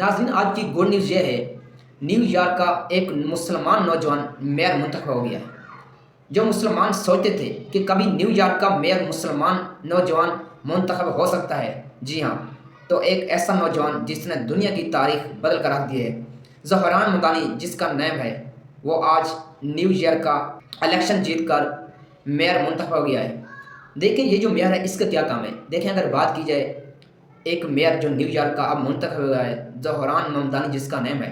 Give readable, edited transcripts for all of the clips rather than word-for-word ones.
नाज़रीन, आज की गुड न्यूज़ ये है, न्यू यॉर्क का एक मुसलमान नौजवान मेयर मुंतखब हो गया है। जो मुसलमान सोचते थे कि कभी न्यू यॉर्क का मेयर मुसलमान नौजवान मुंतखब हो सकता है, जी हाँ, तो एक ऐसा नौजवान जिसने दुनिया की तारीख बदल कर रख दी है, ज़हरान ममदानी जिसका नाम है, वो आज न्यू यॉर्क का इलेक्शन जीत कर मेयर मुंतखब हो गया है। देखिए ये जो मेयर है इसका क्या काम है। देखें, अगर बात की जाए, एक मेयर जो न्यूयॉर्क का अब मुंतखब हुआ है, ज़हरान ममदानी जिसका नाम है,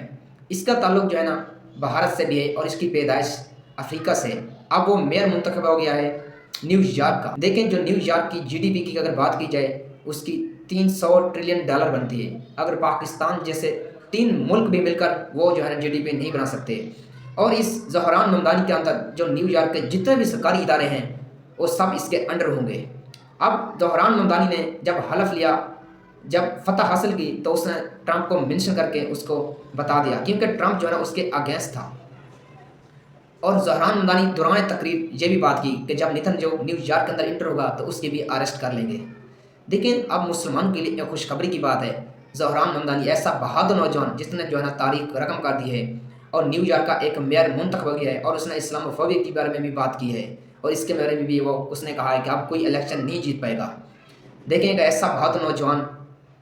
इसका ताल्लुक जो है ना भारत से भी है और इसकी पैदाइश अफ्रीका से। अब वो मेयर मुंतखब हो गया है न्यूयॉर्क का। देखें, जो न्यूयॉर्क की जीडीपी की अगर बात की जाए, उसकी 300 ट्रिलियन डॉलर बनती है। अगर पाकिस्तान जैसे 3 मुल्क भी मिलकर वो जो है ना जीडीपी नहीं बना सकते। और इस ज़हरान ममदानी के अंदर जो न्यूयॉर्क के जितने भी सरकारी इदारे हैं वो सब इसके अंडर होंगे। अब ज़हरान ममदानी ने जब हलफ लिया, जब फतह हासिल की, तो उसने ट्रंप को मेंशन करके उसको बता दिया, क्योंकि ट्रंप जो है ना उसके अगेंस्ट था। और ज़हरान ममदानी दौरान तकरीर ये भी बात की कि जब नितिन जो न्यूयॉर्क के अंदर इंटर होगा तो उसकी भी अरेस्ट कर लेंगे। लेकिन अब मुसलमान के लिए एक खुशखबरी की बात है, ज़हरान ममदानी ऐसा बहादुर नौजवान जिसने जो है ना तारीख रकम कर दी है और न्यूयॉर्क का एक मेयर मुंतखब हो गया है, और उसने इस्लामोफोबिया के बारे में भी बात की है, और इसके बारे में भी वो उसने कहा है कि अब कोई इलेक्शन नहीं जीत पाएगा। देखें, एक ऐसा बहादुर नौजवान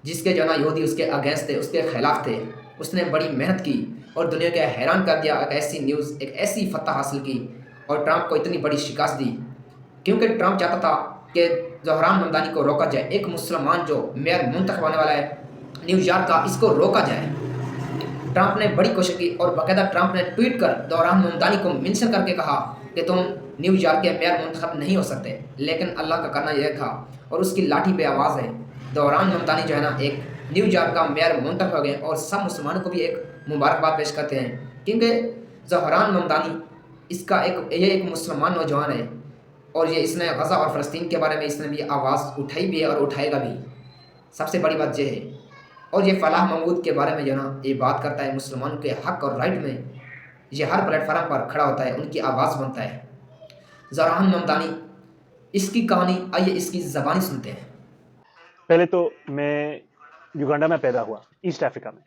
जिसके जो ना यहूदी उसके अगेंस्ट थे, उसके खिलाफ थे, उसने बड़ी मेहनत की और दुनिया को हैरान कर दिया। एक ऐसी न्यूज़, एक ऐसी फतह हासिल की और ट्रंप को इतनी बड़ी शिकस्त दी, क्योंकि ट्रंप चाहता था कि ज़हरान ममदानी को रोका जाए। एक मुसलमान जो मेयर मुंतखब होने वाला है न्यूयॉर्क का, इसको रोका जाए। ट्रंप ने बड़ी कोशिश की और बाकायदा ट्रंप ने ट्वीट कर ज़हरान ममदानी को मेंशन करके कहा कि तुम न्यूयॉर्क के मेयर मुंतखब नहीं हो सकते। लेकिन अल्लाह का करना यह था और उसकी लाठी पे आवाज़ है, ज़हरान ममदानी जो है ना एक न्यूयॉर्क का मेयर मुंतखब हो गए। और सब मुसलमानों को भी एक मुबारकबाद पेश करते हैं, क्योंकि ज़हरान ममदानी इसका एक मुसलमान नौजवान है, और ये इसने गज़ा और फ़लस्तीन के बारे में इसने भी आवाज़ उठाई भी है और उठाएगा भी। सबसे बड़ी बात ये है, और ये फलाह महमूद के बारे में जो ना ये बात करता है, मुसलमानों के हक़ और राइट में ये हर प्लेटफार्म पर खड़ा होता है, उनकी आवाज़ बनता है। ज़हरान ममदानी, इसकी कहानी आइए इसकी ज़बानी सुनते हैं। पहले तो मैं युगांडा में पैदा हुआ, ईस्ट अफ्रीका में,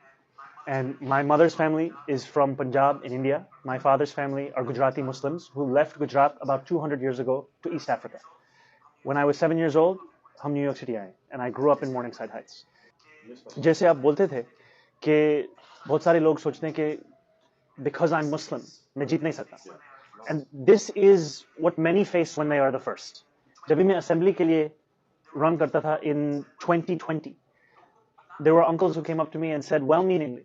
and my mother's family is from Punjab in India. My father's family are Gujarati Muslims who left Gujarat about 200 years ago to East Africa. When I was 7 years old, हम न्यूयॉर्क सिटी आए, and I grow up in Morningside Heights. जैसे आप बोलते थे कि बहुत सारे लोग सोचते हैं कि बिकॉज आई एम मुस्लिम मैं जीत नहीं सकता, and this is what many face when they are the first. जब भी मैं असेंबली के लिए रन करता था in 2020, there were uncles who came up to me and said well-meaningly,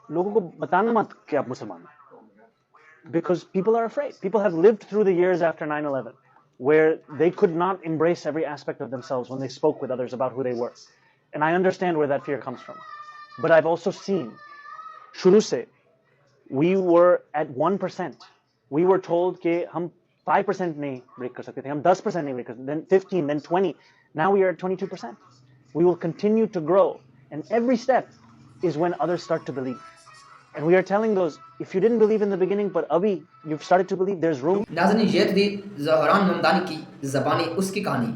लोगों को बताना मत कि आप मुसलमान हैं, because people are afraid. People have lived through the years after 9/11 where they could not embrace every aspect of themselves when they spoke with others about who they were. And I understand where that fear comes from. But I've also seen, shuru se, we were at 1%. We were told कि हम 5% नहीं break कर सकते थे, हम 10% नहीं break कर सकते, then 15, then 20. Now we are at 22%. We will continue to grow. And every step is when others start to believe. And we are telling those, if you didn't believe in the beginning, but abhi, you've started to believe, there's room. नाज़रीन, ये थी ज़हरान ममदानी की ज़बानी उसकी कहानी।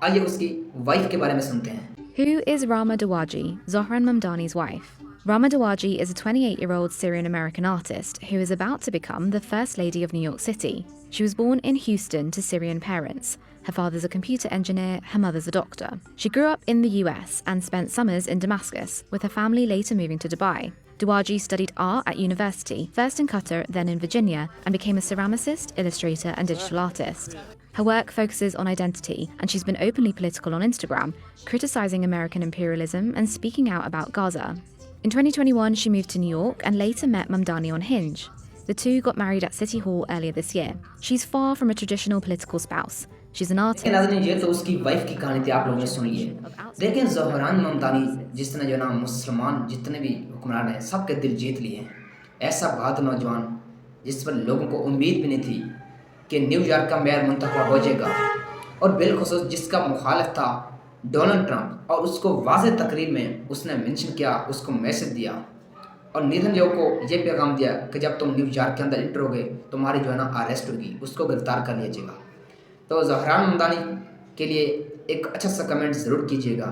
आइए उसकी wife के बारे में सुनते हैं। Who is Rama Dawaji, Zohran Mamdani's wife? Rama Dawaji is a 28-year-old Syrian-American artist who is about to become the First Lady of New York City. She was born in Houston to Syrian parents. Her father's a computer engineer, her mother's a doctor. She grew up in the US and spent summers in Damascus, with her family later moving to Dubai. Dawaji studied art at university, first in Qatar, then in Virginia, and became a ceramicist, illustrator, and digital artist. Her work focuses on identity, and she's been openly political on Instagram, criticizing American imperialism and speaking out about Gaza. In 2021, she moved to New York and later met Mamdani on Hinge. The two got married at City Hall earlier this year. She's far from a traditional political spouse. She's an artist. नाज़रीन, ये तो उसकी wife की कहानी थी, आप लोगों ने सुनी है। देखें, ज़हरान ममदानी जिसने जो ना मुसलमान जितने भी हुक्मरान हैं सबके दिल जीत लिए हैं। ऐसा बहादुर नौजवान जिस पर लोगों को उम्मीद भी नहीं थी कि न्यूयॉर्क का मेयर मुंतखब हो जाएगा, और बिलखुसूस जिसका मुखालिफ था डोनाल्ड ट्रंप, और उसको वाज़ेह तकरीर में उसने मेंशन किया, उसको मैसेज दिया और नेतन्याहू को ये पैगाम दिया कि जब तुम न्यूयॉर्क के अंदर इंटर होगे तुम्हारी जो है ना अरेस्ट होगी, उसको गिरफ्तार कर लिया जाएगा। तो ज़हरान ममदानी के लिए एक अच्छा सा कमेंट ज़रूर कीजिएगा।